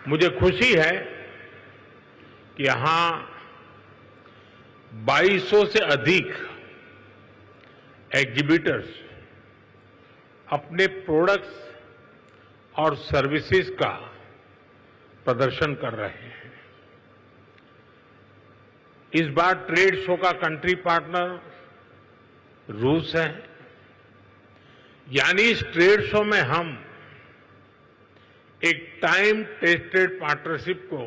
मुझे खुशी है कि यहां 2200 से अधिक एग्जीबिटर्स अपने प्रोडक्ट्स और सर्विसेज का प्रदर्शन कर रहे हैं। इस बार ट्रेड शो का कंट्री पार्टनर रूस है, यानी इस ट्रेड शो में हम एक टाइम टेस्टेड पार्टनरशिप को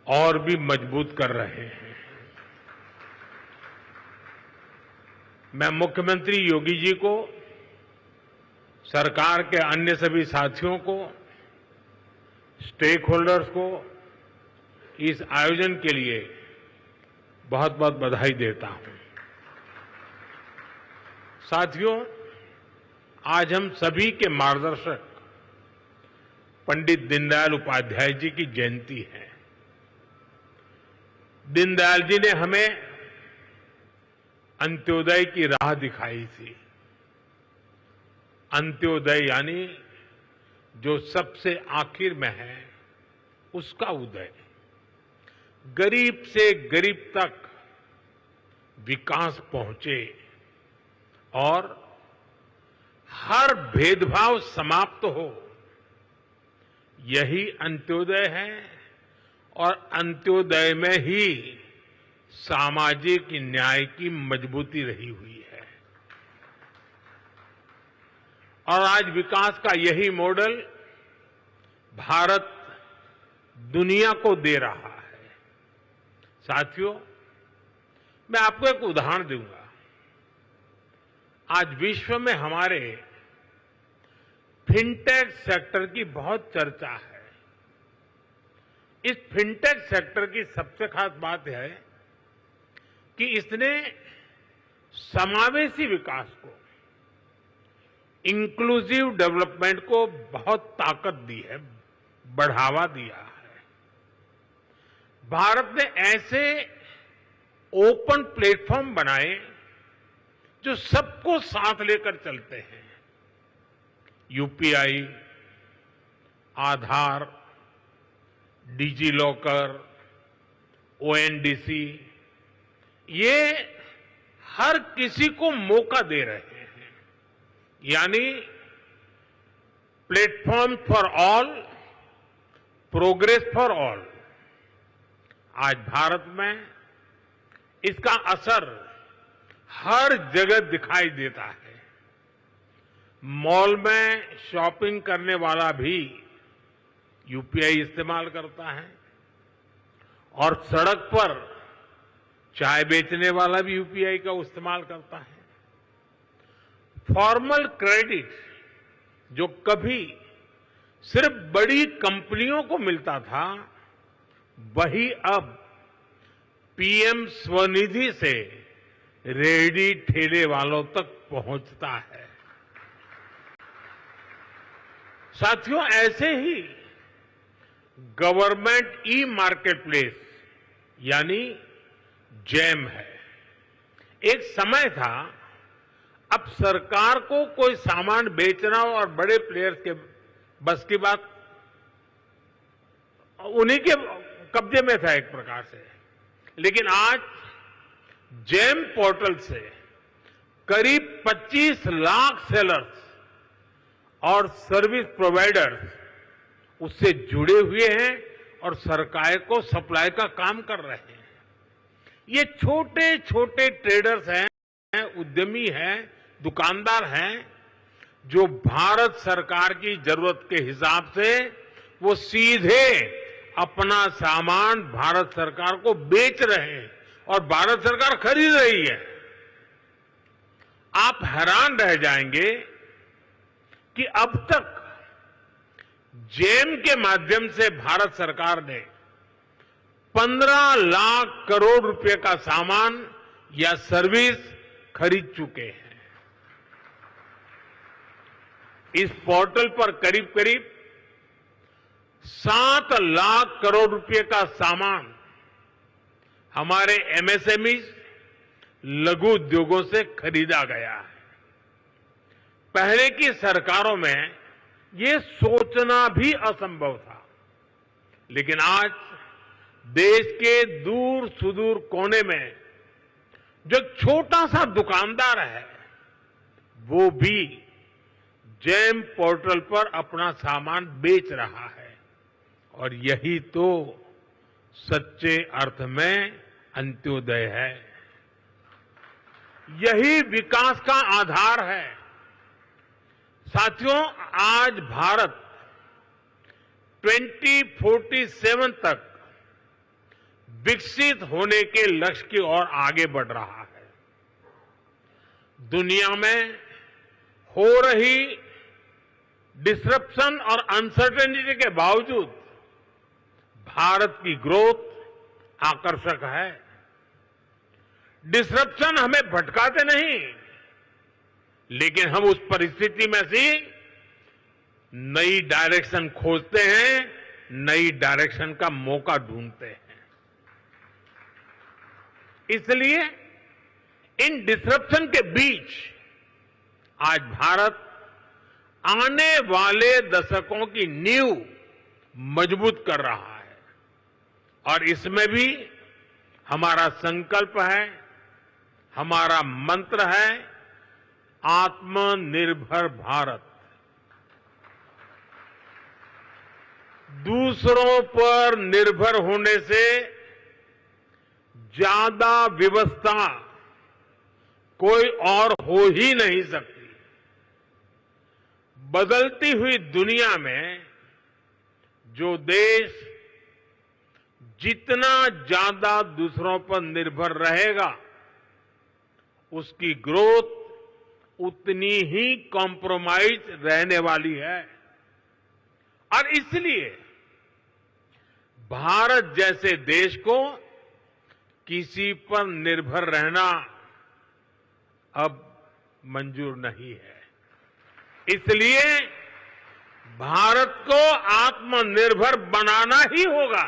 और भी मजबूत कर रहे हैं। मैं मुख्यमंत्री योगी जी को, सरकार के अन्य सभी साथियों को, स्टेक होल्डर्स को इस आयोजन के लिए बहुत बहुत बधाई देता हूं। साथियों, आज हम सभी के मार्गदर्शक पंडित दीनदयाल उपाध्याय जी की जयंती है। दीनदयाल जी ने हमें अंत्योदय की राह दिखाई थी। अंत्योदय यानी जो सबसे आखिर में है उसका उदय। गरीब से गरीब तक विकास पहुंचे और हर भेदभाव समाप्त हो, यही अंत्योदय है। और अंत्योदय में ही सामाजिक न्याय की मजबूती रही हुई है। और आज विकास का यही मॉडल भारत दुनिया को दे रहा है। साथियों, मैं आपको एक उदाहरण दूंगा। आज विश्व में हमारे फिनटेक सेक्टर की बहुत चर्चा है। इस फिनटेक सेक्टर की सबसे खास बात है कि इसने समावेशी विकास को, इंक्लूसिव डेवलपमेंट को बहुत ताकत दी है, बढ़ावा दिया है। भारत ने ऐसे ओपन प्लेटफॉर्म बनाए जो सबको साथ लेकर चलते हैं। यूपीआई, आधार, डिजी लॉकर, ओएनडीसी, ये हर किसी को मौका दे रहे हैं। यानी platform for all, progress for all. आज भारत में इसका असर हर जगह दिखाई देता है। मॉल में शॉपिंग करने वाला भी यूपीआई इस्तेमाल करता है और सड़क पर चाय बेचने वाला भी यूपीआई का इस्तेमाल करता है। फॉर्मल क्रेडिट जो कभी सिर्फ बड़ी कंपनियों को मिलता था, वही अब पीएम स्वनिधि से रेहड़ी ठेले वालों तक पहुंचता है। साथियों, ऐसे ही गवर्नमेंट ई मार्केटप्लेस यानी जैम है। एक समय था, अब सरकार को कोई सामान बेचना और बड़े प्लेयर्स के बस की बात, उन्हीं के कब्जे में था एक प्रकार से। लेकिन आज जैम पोर्टल से करीब 25 लाख सेलर्स और सर्विस प्रोवाइडर्स उससे जुड़े हुए हैं और सरकार को सप्लाई का काम कर रहे हैं। ये छोटे छोटे ट्रेडर्स हैं, उद्यमी हैं, दुकानदार हैं, जो भारत सरकार की जरूरत के हिसाब से वो सीधे अपना सामान भारत सरकार को बेच रहे हैं और भारत सरकार खरीद रही है। आप हैरान रह जाएंगे कि अब तक जैम के माध्यम से भारत सरकार ने 15 लाख करोड़ रुपए का सामान या सर्विस खरीद चुके हैं। इस पोर्टल पर करीब करीब 7 लाख करोड़ रुपए का सामान हमारे एमएसएमई, लघु उद्योगों से खरीदा गया है। पहले की सरकारों में ये सोचना भी असंभव था लेकिन आज देश के दूर सुदूर कोने में जो छोटा सा दुकानदार है, वो भी जेम पोर्टल पर अपना सामान बेच रहा है। और यही तो सच्चे अर्थ में अंत्योदय है, यही विकास का आधार है। साथियों, आज भारत 2047 तक विकसित होने के लक्ष्य की ओर आगे बढ़ रहा है। दुनिया में हो रही डिसरप्शन और अनसर्टेनिटी के बावजूद भारत की ग्रोथ आकर्षक है। डिसरप्शन हमें भटकाते नहीं, लेकिन हम उस परिस्थिति में से नई डायरेक्शन खोजते हैं, नई डायरेक्शन का मौका ढूंढते हैं। इसलिए इन डिसरप्शन के बीच आज भारत आने वाले दशकों की नींव मजबूत कर रहा है। और इसमें भी हमारा संकल्प है, हमारा मंत्र है, आत्मनिर्भर भारत। दूसरों पर निर्भर होने से ज्यादा व्यवस्था कोई और हो ही नहीं सकती। बदलती हुई दुनिया में जो देश जितना ज्यादा दूसरों पर निर्भर रहेगा, उसकी ग्रोथ उतनी ही कॉम्प्रोमाइज रहने वाली है। और इसलिए भारत जैसे देश को किसी पर निर्भर रहना अब मंजूर नहीं है। इसलिए भारत को आत्मनिर्भर बनाना ही होगा।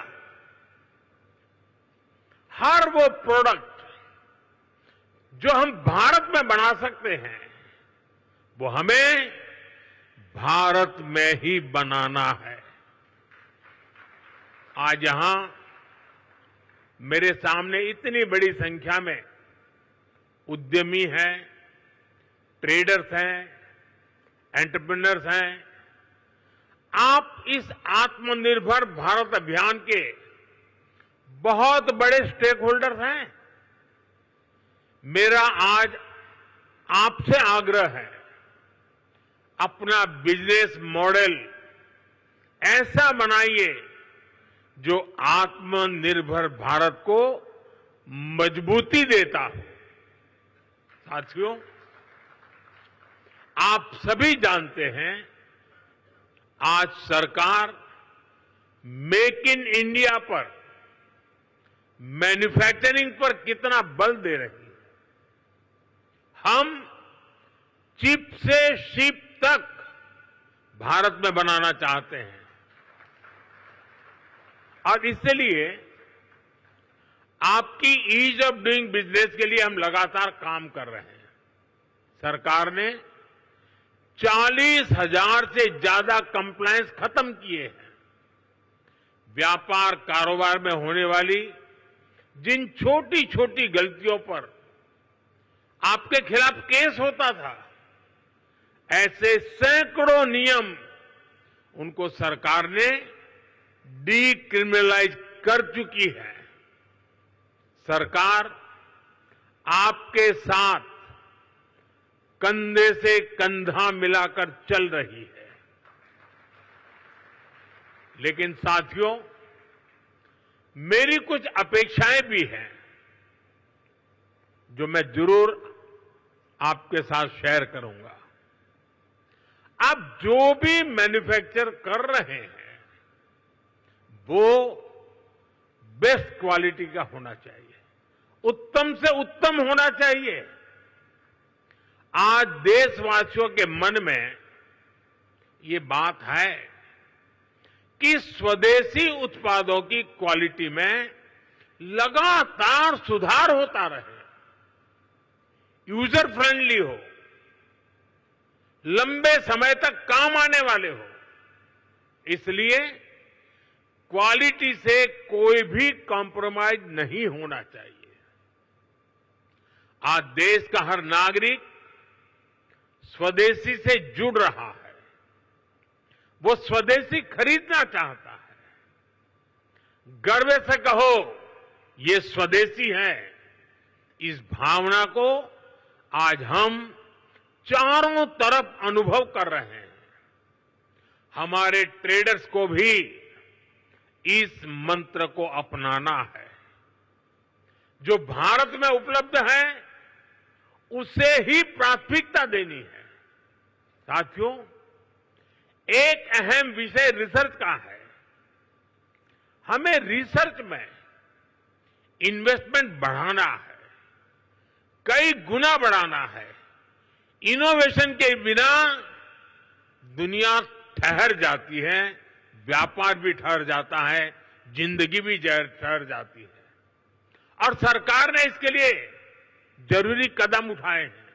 हर वो प्रोडक्ट जो हम भारत में बना सकते हैं, वो हमें भारत में ही बनाना है। आज यहां मेरे सामने इतनी बड़ी संख्या में उद्यमी हैं, ट्रेडर्स हैं, एंटरप्रेन्योर्स हैं। आप इस आत्मनिर्भर भारत अभियान के बहुत बड़े स्टेक होल्डर्स हैं। मेरा आज आपसे आग्रह है, अपना बिजनेस मॉडल ऐसा बनाइए जो आत्मनिर्भर भारत को मजबूती देता हो। साथियों, आप सभी जानते हैं, आज सरकार मेक इन इंडिया पर, मैन्युफैक्चरिंग पर कितना बल दे रही है। हम चिप से शिप तक भारत में बनाना चाहते हैं। और इसलिए आपकी ईज ऑफ डूइंग बिजनेस के लिए हम लगातार काम कर रहे हैं। सरकार ने 40,000 से ज्यादा कंप्लायंस खत्म किए हैं। व्यापार कारोबार में होने वाली जिन छोटी छोटी गलतियों पर आपके खिलाफ केस होता था, ऐसे सैकड़ों नियम उनको सरकार ने डीक्रिमिनलाइज कर चुकी है। सरकार आपके साथ कंधे से कंधा मिलाकर चल रही है। लेकिन साथियों, मेरी कुछ अपेक्षाएं भी हैं जो मैं जरूर आपके साथ शेयर करूंगा। आप जो भी मैन्युफैक्चर कर रहे हैं, वो बेस्ट क्वालिटी का होना चाहिए, उत्तम से उत्तम होना चाहिए। आज देशवासियों के मन में ये बात है कि स्वदेशी उत्पादों की क्वालिटी में लगातार सुधार होता रहे, यूजर फ्रेंडली हो, लंबे समय तक काम आने वाले हो। इसलिए क्वालिटी से कोई भी कॉम्प्रोमाइज नहीं होना चाहिए। आज देश का हर नागरिक स्वदेशी से जुड़ रहा है, वो स्वदेशी खरीदना चाहता है। गर्व से कहो ये स्वदेशी है। इस भावना को आज हम चारों तरफ अनुभव कर रहे हैं। हमारे ट्रेडर्स को भी इस मंत्र को अपनाना है। जो भारत में उपलब्ध है उसे ही प्राथमिकता देनी है। साथियों, एक अहम विषय रिसर्च का है। हमें रिसर्च में इन्वेस्टमेंट बढ़ाना है, कई गुना बढ़ाना है। इनोवेशन के बिना दुनिया ठहर जाती है, व्यापार भी ठहर जाता है, जिंदगी भी ठहर जाती है। और सरकार ने इसके लिए जरूरी कदम उठाए हैं।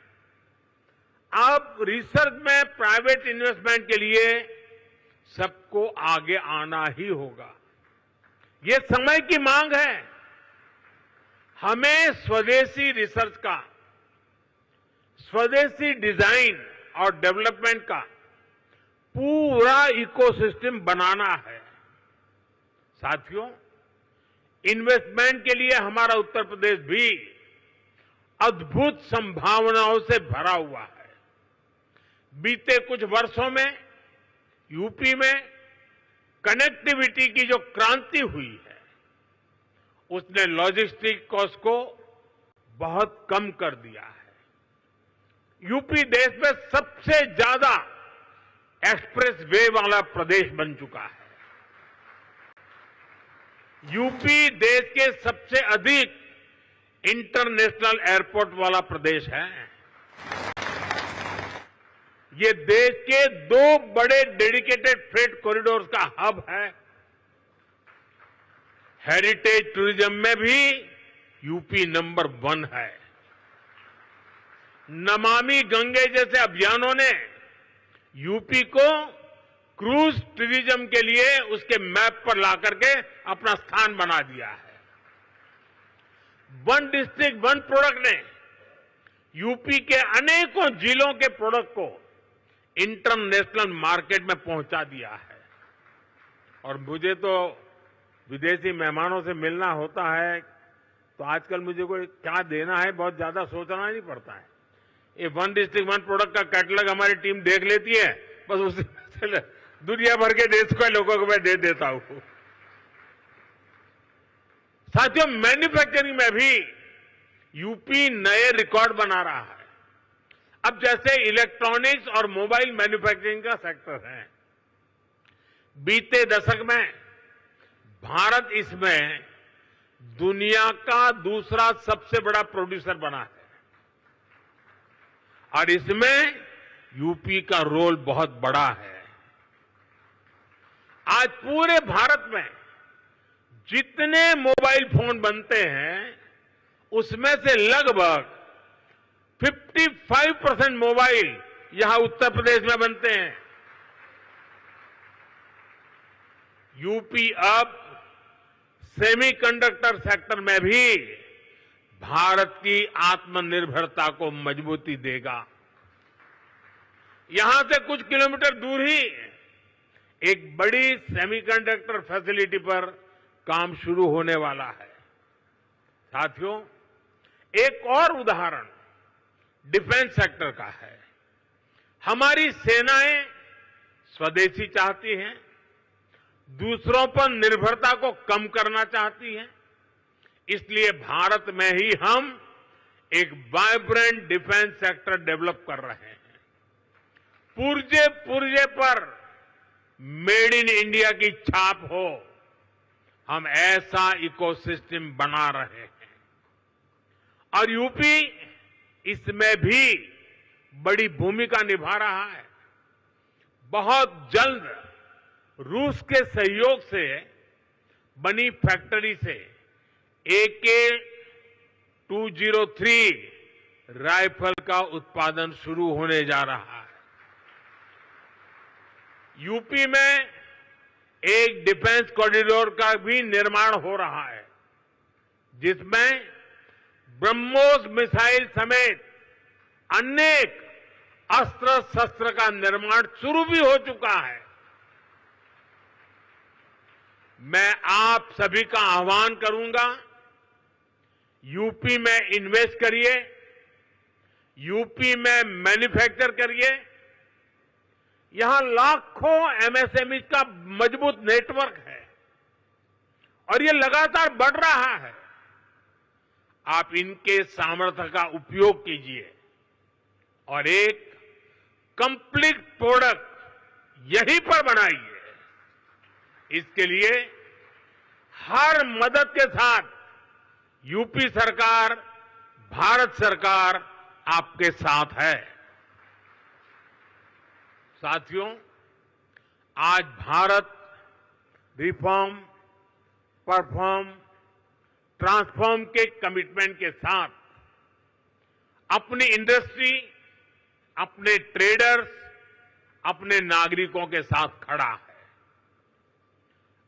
अब रिसर्च में प्राइवेट इन्वेस्टमेंट के लिए सबको आगे आना ही होगा। ये समय की मांग है। हमें स्वदेशी रिसर्च का, स्वदेशी डिजाइन और डेवलपमेंट का पूरा इकोसिस्टम बनाना है। साथियों, इन्वेस्टमेंट के लिए हमारा उत्तर प्रदेश भी अद्भुत संभावनाओं से भरा हुआ है। बीते कुछ वर्षों में यूपी में कनेक्टिविटी की जो क्रांति हुई है, उसने लॉजिस्टिक कॉस्ट को बहुत कम कर दिया है। यूपी देश में सबसे ज्यादा एक्सप्रेस वे वाला प्रदेश बन चुका है। यूपी देश के सबसे अधिक इंटरनेशनल एयरपोर्ट वाला प्रदेश है। ये देश के 2 बड़े डेडिकेटेड फ्रेट कॉरिडोर्स का हब है। हेरिटेज टूरिज्म में भी यूपी नंबर 1 है। नमामि गंगे जैसे अभियानों ने यूपी को क्रूज टूरिज्म के लिए उसके मैप पर लाकर के अपना स्थान बना दिया है। वन डिस्ट्रिक्ट वन प्रोडक्ट ने यूपी के अनेकों जिलों के प्रोडक्ट को इंटरनेशनल मार्केट में पहुंचा दिया है। और मुझे तो विदेशी मेहमानों से मिलना होता है, तो आजकल मुझे कोई क्या देना है बहुत ज्यादा सोचना नहीं पड़ता है। ये वन डिस्ट्रिक्ट वन प्रोडक्ट का कैटलॉग हमारी टीम देख लेती है, बस उसी दुनिया भर के देश के लोगों को मैं दे देता हूं। साथियों, मैन्युफैक्चरिंग में भी यूपी नए रिकॉर्ड बना रहा है। अब जैसे इलेक्ट्रॉनिक्स और मोबाइल मैन्युफैक्चरिंग का सेक्टर है, बीते दशक में भारत इसमें दुनिया का दूसरा सबसे बड़ा प्रोड्यूसर बना है। और इसमें यूपी का रोल बहुत बड़ा है। आज पूरे भारत में जितने मोबाइल फोन बनते हैं, उसमें से लगभग 55% मोबाइल यहां उत्तर प्रदेश में बनते हैं। यूपी अब सेमीकंडक्टर सेक्टर में भी भारत की आत्मनिर्भरता को मजबूती देगा। यहां से कुछ किलोमीटर दूर ही एक बड़ी सेमीकंडक्टर फैसिलिटी पर काम शुरू होने वाला है। साथियों, एक और उदाहरण डिफेंस सेक्टर का है। हमारी सेनाएं स्वदेशी चाहती हैं, दूसरों पर निर्भरता को कम करना चाहती हैं। इसलिए भारत में ही हम एक वाइब्रेंट डिफेंस सेक्टर डेवलप कर रहे हैं। पुर्जे पुर्जे पर मेड इन इंडिया की छाप हो, हम ऐसा इकोसिस्टम बना रहे हैं। और यूपी इसमें भी बड़ी भूमिका निभा रहा है। बहुत जल्द रूस के सहयोग से बनी फैक्ट्री से AK-203 राइफल का उत्पादन शुरू होने जा रहा है। यूपी में एक डिफेंस कॉरिडोर का भी निर्माण हो रहा है, जिसमें ब्रह्मोस मिसाइल समेत अनेक अस्त्र शस्त्र का निर्माण शुरू भी हो चुका है। मैं आप सभी का आह्वान करूंगा, यूपी में इन्वेस्ट करिए, यूपी में मैन्युफैक्चर करिए। यहां लाखों एमएसएमई का मजबूत नेटवर्क है और ये लगातार बढ़ रहा है। आप इनके सामर्थ्य का उपयोग कीजिए और एक कंप्लीट प्रोडक्ट यहीं पर बनाइए। इसके लिए हर मदद के साथ यूपी सरकार, भारत सरकार आपके साथ है। साथियों, आज भारत रिफॉर्म, परफॉर्म, ट्रांसफॉर्म के कमिटमेंट के साथ अपनी इंडस्ट्री, अपने ट्रेडर्स, अपने नागरिकों के साथ खड़ा है।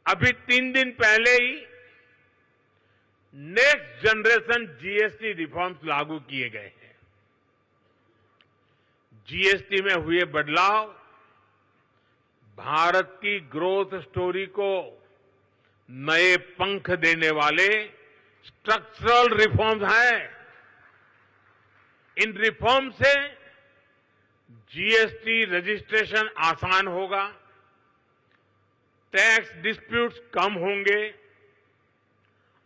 अभी 3 दिन पहले ही नेक्स्ट जनरेशन जीएसटी रिफॉर्म्स लागू किए गए हैं। जीएसटी में हुए बदलाव भारत की ग्रोथ स्टोरी को नए पंख देने वाले स्ट्रक्चरल रिफॉर्म्स हैं। इन रिफॉर्म से जीएसटी रजिस्ट्रेशन आसान होगा, टैक्स डिस्प्यूट्स कम होंगे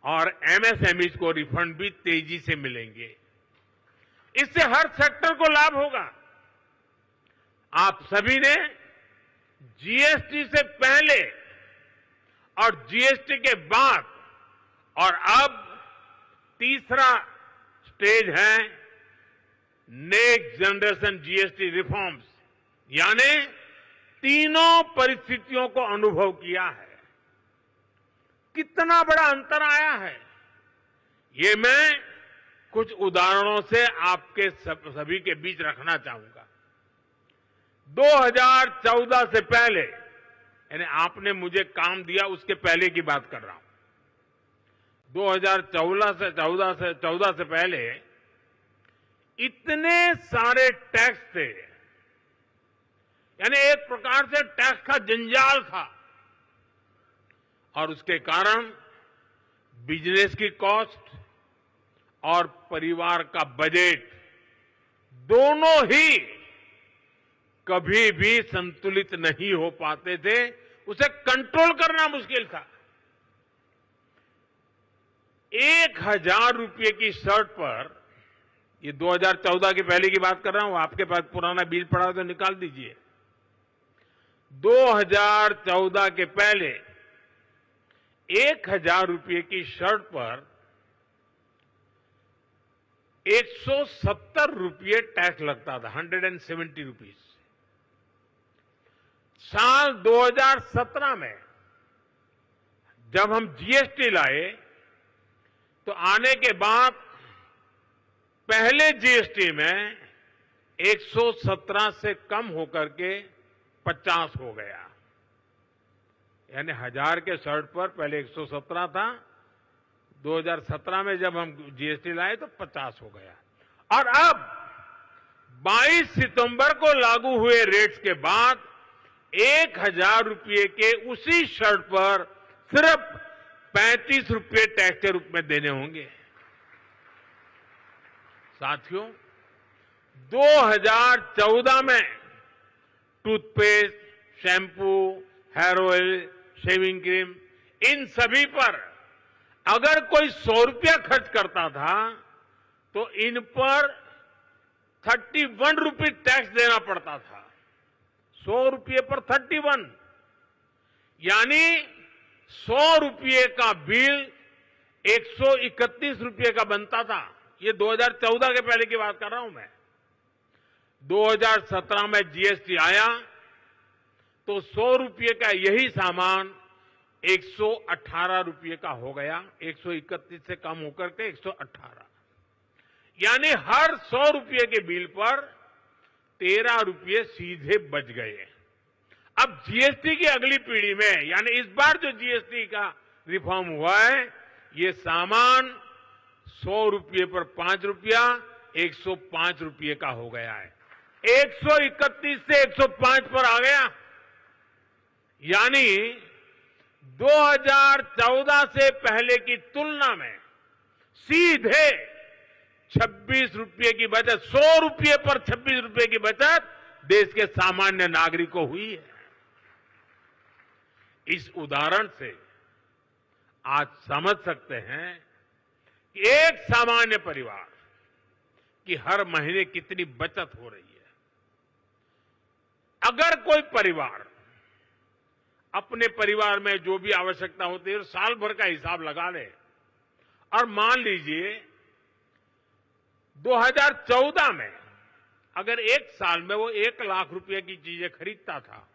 और एमएसएमईज को रिफंड भी तेजी से मिलेंगे। इससे हर सेक्टर को लाभ होगा। आप सभी ने जीएसटी से पहले और जीएसटी के बाद और अब तीसरा स्टेज है नेक्स्ट जनरेशन जीएसटी रिफॉर्म्स, यानी तीनों परिस्थितियों को अनुभव किया है। कितना बड़ा अंतर आया है, ये मैं कुछ उदाहरणों से आपके सभी के बीच रखना चाहूंगा। 2014 से पहले, यानी आपने मुझे काम दिया उसके पहले की बात कर रहा हूं। 2014 से पहले इतने सारे टैक्स थे, यानी एक प्रकार से टैक्स का जंजाल था और उसके कारण बिजनेस की कॉस्ट और परिवार का बजट दोनों ही कभी भी संतुलित नहीं हो पाते थे। उसे कंट्रोल करना मुश्किल था। 1000 रुपये की शर्ट पर, ये 2014 के पहले की बात कर रहा हूं, आपके पास पुराना बिल पड़ा हो तो निकाल दीजिए। 2014 के पहले 1000 रुपये की शर्ट पर 170 रुपये टैक्स लगता था, 170 रुपीज। साल 2017 में जब हम जीएसटी लाए तो आने के बाद पहले जीएसटी में 117 से कम होकर के 50 हो गया, यानी 1000 के शर्ट पर पहले 117 था, 2017 में जब हम जीएसटी लाए तो 50 हो गया। और अब 22 सितंबर को लागू हुए रेट्स के बाद 1000 रुपये के उसी शर्ट पर सिर्फ 35 रुपये टैक्स के रूप में देने होंगे। साथियों, 2014 में toothpaste, shampoo, hair oil, shaving cream, इन सभी पर अगर कोई 100 रुपया खर्च करता था तो इन पर 31 रुपये टैक्स देना पड़ता था। 100 रुपये पर 31, यानी 100 रुपये का बिल 131 रुपये का बनता था। ये 2014 के पहले की बात कर रहा हूं मैं। 2017 में जीएसटी आया तो 100 रुपये का यही सामान 118 रुपये का हो गया, 131 से कम होकर के 118, यानी हर 100 रुपये के बिल पर 13 रुपये सीधे बच गए। अब जीएसटी की अगली पीढ़ी में, यानी इस बार जो जीएसटी का रिफॉर्म हुआ है, ये सामान 100 रुपये पर 5 रुपया 105 रुपये का हो गया है। 131 से 105 पर आ गया, यानी 2014 से पहले की तुलना में सीधे 26 रुपये की बचत, 100 रुपये पर 26 रुपये की बचत देश के सामान्य नागरिक को हुई है। इस उदाहरण से आज समझ सकते हैं कि एक सामान्य परिवार की हर महीने कितनी बचत हो रही है। अगर कोई परिवार अपने परिवार में जो भी आवश्यकता होती है साल भर का हिसाब लगा ले, और मान लीजिए 2014 में अगर एक साल में वो 1 लाख रुपए की चीजें खरीदता था,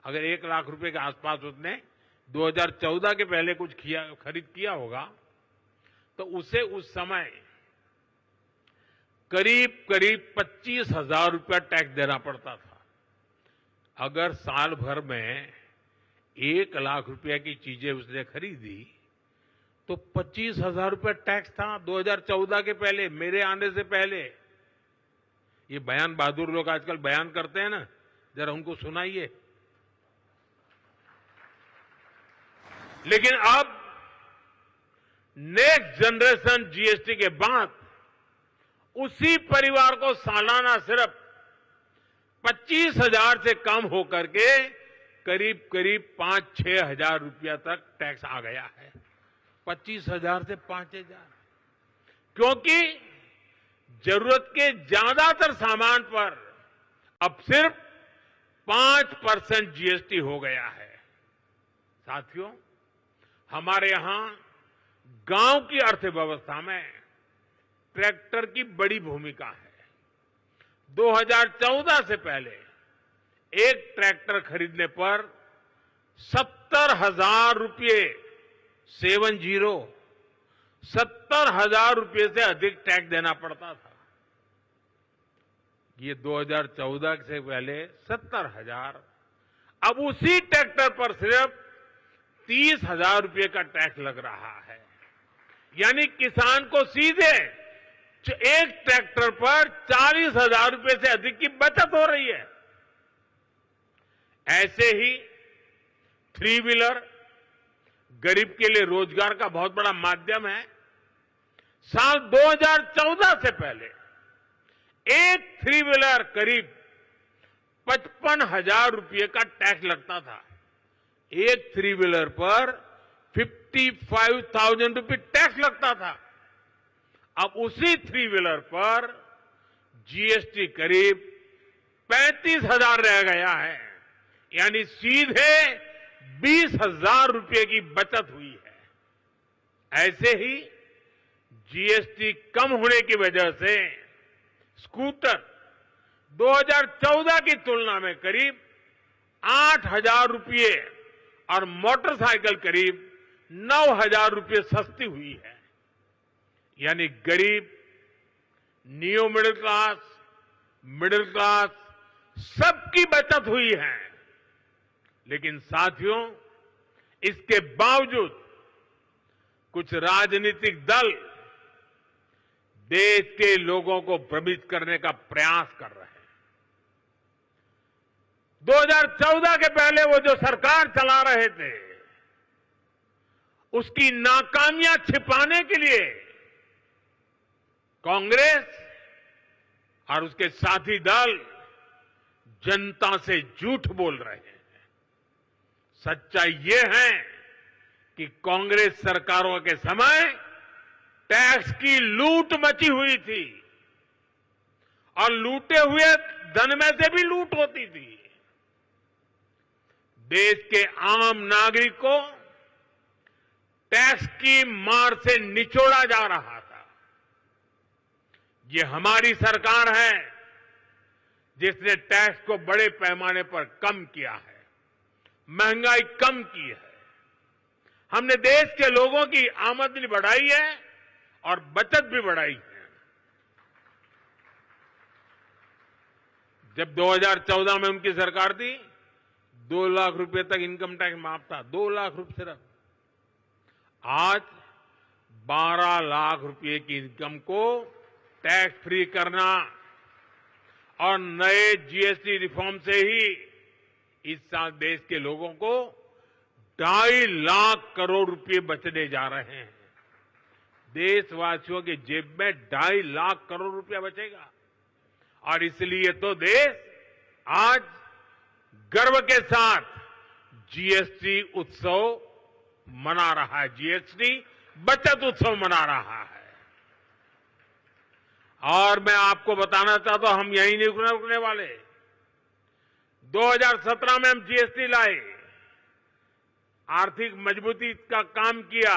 अगर 1 लाख रुपए के आसपास उसने 2014 के पहले कुछ खरीद किया होगा, तो उसे उस समय करीब 25,000 रुपया टैक्स देना पड़ता था। अगर साल भर में 1 लाख रुपया की चीजें उसने खरीदी तो 25,000 रुपया टैक्स था 2014 के पहले, मेरे आने से पहले। ये बयान बहादुर लोग आजकल बयान करते हैं ना, जरा उनको सुनाइए। लेकिन अब नेक्स्ट जनरेशन जीएसटी के बाद उसी परिवार को सालाना सिर्फ 25,000 से कम होकर के करीब 5-6 हजार रुपया तक टैक्स आ गया है। 25,000 से 5,000, क्योंकि जरूरत के ज्यादातर सामान पर अब सिर्फ 5% जीएसटी हो गया है। साथियों, हमारे यहां गांव की अर्थव्यवस्था में ट्रैक्टर की बड़ी भूमिका है। 2014 से पहले एक ट्रैक्टर खरीदने पर 70,000 रुपये 70,000 रुपये से अधिक टैक्स देना पड़ता था। ये 2014 से पहले 70,000, अब उसी ट्रैक्टर पर सिर्फ 30,000 रुपये का टैक्स लग रहा है। यानी किसान को सीधे एक ट्रैक्टर पर 40,000 रुपये से अधिक की बचत हो रही है। ऐसे ही 3 व्हीलर गरीब के लिए रोजगार का बहुत बड़ा माध्यम है। साल 2014 से पहले एक 3 व्हीलर करीब 55,000 रुपये का टैक्स लगता था। एक 3 व्हीलर पर 55,000 रुपये टैक्स लगता था। अब उसी 3 व्हीलर पर जीएसटी करीब 35,000 रह गया है, यानी सीधे 20,000 रुपये की बचत हुई है। ऐसे ही जीएसटी कम होने की वजह से स्कूटर 2014 की तुलना में करीब 8,000 रुपये और मोटरसाइकिल करीब 9,000 रुपये सस्ती हुई है। यानी गरीब, नियो मिडिल क्लास सबकी बचत हुई है। लेकिन साथियों, इसके बावजूद कुछ राजनीतिक दल देश के लोगों को भ्रमित करने का प्रयास कर रहे हैं। 2014 के पहले वो जो सरकार चला रहे थे, उसकी नाकामियां छिपाने के लिए कांग्रेस और उसके साथी दल जनता से झूठ बोल रहे हैं। सच्चाई ये है कि कांग्रेस सरकारों के समय टैक्स की लूट मची हुई थी और लूटे हुए धन में से भी लूट होती थी। देश के आम नागरिक को टैक्स की मार से निचोड़ा जा रहा था। ये हमारी सरकार है जिसने टैक्स को बड़े पैमाने पर कम किया है, महंगाई कम की है। हमने देश के लोगों की आमदनी बढ़ाई है और बचत भी बढ़ाई है। जब 2014 में उनकी सरकार थी, 2 लाख रुपए तक इनकम टैक्स माफ था, 2 लाख रुपए सिर्फ। आज 12 लाख रुपए की इनकम को टैक्स फ्री करना और नए जीएसटी रिफॉर्म से ही इस साल देश के लोगों को 2.5 लाख करोड़ रुपए बचने जा रहे हैं। देशवासियों की जेब में 2.5 लाख करोड़ रुपया बचेगा और इसलिए तो देश आज गर्व के साथ जीएसटी उत्सव मना रहा है, जीएसटी बचत उत्सव मना रहा है। और मैं आपको बताना चाहता हूं, हम यहीं नहीं रुकने वाले। 2017 में हम जीएसटी लाए, आर्थिक मजबूती का काम किया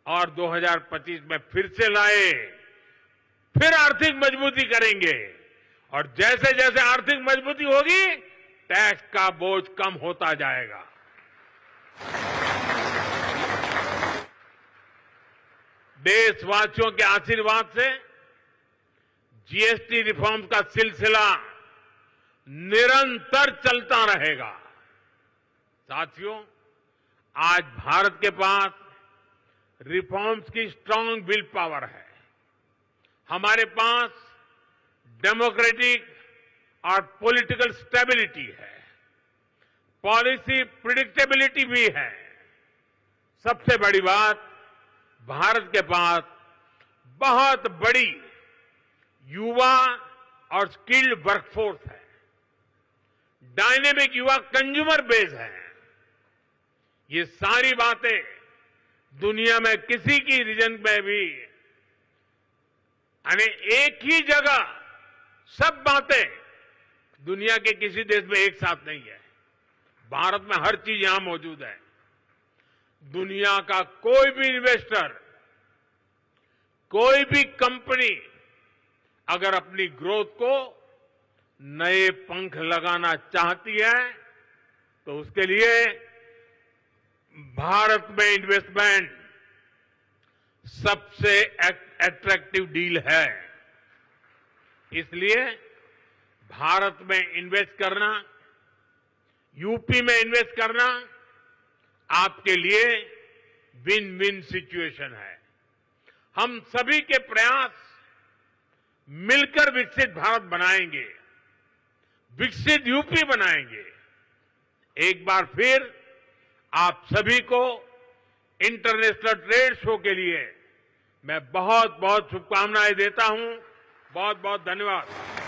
और 2025 में फिर से लाए, फिर आर्थिक मजबूती करेंगे और जैसे जैसे आर्थिक मजबूती होगी टैक्स का बोझ कम होता जाएगा। देशवासियों के आशीर्वाद से जीएसटी रिफॉर्म का सिलसिला निरंतर चलता रहेगा। साथियों, आज भारत के पास रिफॉर्म्स की स्ट्रांग विल पावर है। हमारे पास डेमोक्रेटिक और पॉलिटिकल स्टेबिलिटी है, पॉलिसी प्रिडिक्टेबिलिटी भी है। सबसे बड़ी बात, भारत के पास बहुत बड़ी युवा और स्किल्ड वर्कफोर्स है, डायनेमिक युवा कंज्यूमर बेस है। ये सारी बातें दुनिया में किसी की रीजन में भी, यानी एक ही जगह सब बातें दुनिया के किसी देश में एक साथ नहीं है। भारत में हर चीज यहां मौजूद है। दुनिया का कोई भी इन्वेस्टर, कोई भी कंपनी अगर अपनी ग्रोथ को नए पंख लगाना चाहती है तो उसके लिए भारत में इन्वेस्टमेंट सबसे अट्रैक्टिव डील है। इसलिए भारत में इन्वेस्ट करना, यूपी में इन्वेस्ट करना आपके लिए विन विन सिचुएशन है। हम सभी के प्रयास मिलकर विकसित भारत बनाएंगे, विकसित यूपी बनाएंगे। एक बार फिर आप सभी को इंटरनेशनल ट्रेड शो के लिए मैं बहुत बहुत शुभकामनाएं देता हूं। बहुत बहुत धन्यवाद।